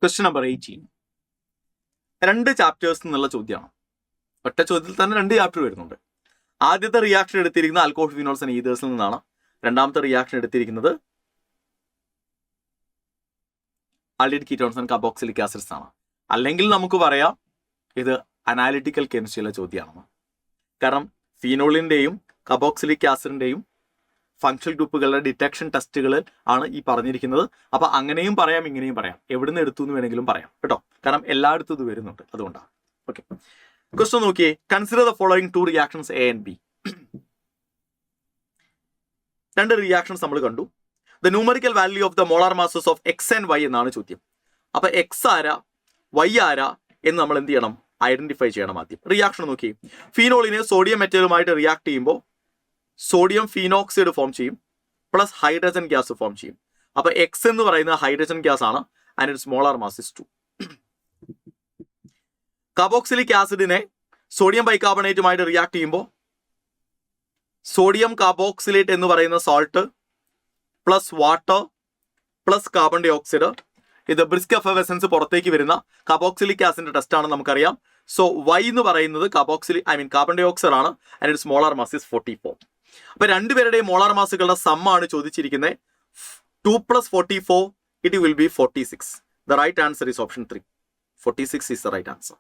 Question number 18. 2 chapters എന്നുള്ള ചോദ്യമാണ്. ഒറ്റ ചോദ്യത്തിൽ തന്നെ 2 ചാപ്റ്റർ വരുന്നുണ്ട്. ആദ്യത്തെ റിയാക്ഷൻ എടുത്തിരിക്കുന്ന ആൽക്കോഹോൾ ഫിനോൾസ് ആൻഡ് ഈതേഴ്സിൽ നിന്നാണ്. രണ്ടാമത്തെ റിയാക്ഷൻ എടുത്തിരിക്കുന്നത് aldehyde ketones and carboxylic acids ആണ്. അല്ലെങ്കിൽ നമുക്ക് പറയാം ഇത് അനാലിറ്റിക്കൽ കെമിസ്ട്രിയിലെ ചോദ്യമാണെന്ന്. കാരണം ഫീനോളിന്റെയും കാർബോക്സിലിക് ആസിഡിന്റെയും ഫങ്ഷണൽ ഗ്രൂപ്പുകളുടെ ഡിറ്റക്ഷൻ ടെസ്റ്റുകൾ ആണ് ഈ പറഞ്ഞിരിക്കുന്നത്. അപ്പൊ അങ്ങനെയും പറയാം, ഇങ്ങനെയും പറയാം, എവിടുന്ന് എടുത്തു എന്ന് വേണമെങ്കിലും പറയാം കേട്ടോ. കാരണം എല്ലായിടത്തും ഇത് വരുന്നുണ്ട്, അതുകൊണ്ടാണ്. ഓക്കെ, ക്വസ്റ്റ്യൻ നോക്കിയേ. Consider the following 2 reactions A and B. 2 reactions നമ്മൾ കണ്ടു. The numerical value of the molar masses of X and Y എന്നാണ് ചോദ്യം. അപ്പൊ എക്സ് ആരാ വൈ ആരാ എന്ന് നമ്മൾ എന്ത് ചെയ്യണം? ഐഡന്റിഫൈ ചെയ്യണം ആദ്യം. റിയാക്ഷൻ നോക്കി. ഫീനോളിനെ സോഡിയം മെറ്റലുമായിട്ട് റിയാക്ട് ചെയ്യുമ്പോൾ സോഡിയം ഫീനോക്സൈഡ് ഫോം ചെയ്യും, പ്ലസ് ഹൈഡ്രജൻ ഗ്യാസ് ഫോം ചെയ്യും. അപ്പൊ എക്സ് എന്ന് പറയുന്ന ഹൈഡ്രജൻ ഗ്യാസ് ആണ്, and its molar mass is 2. Carboxylic ആസിഡിനെ സോഡിയം ബൈകാർബണേറ്റുമായിട്ട് റിയാക്ട് ചെയ്യുമ്പോൾ സോഡിയം കാർബോക്സിലേറ്റ് എന്ന് പറയുന്ന salt plus water plus carbon dioxide, ഇത് ബ്രിസ്ക് എഫർവെസൻസ് പുറത്തേക്ക് വരുന്ന കാർബോക്സിലിക് ആസിഡിന്റെ ടെസ്റ്റ് ആണ്, നമുക്കറിയാം. സോ വൈ എന്ന് പറയുന്നത് കാർബൺ ഡൈ ഓക്സൈഡ് ആണ്, and its molar mass is 44. അപ്പൊ രണ്ടുപേരുടെയും മോളാർ മാസുകളുടെ സമ്മാണ് ചോദിച്ചിരിക്കുന്നത്. 2 + 44 it will be 46. The right answer is option 3. 46 is the right answer.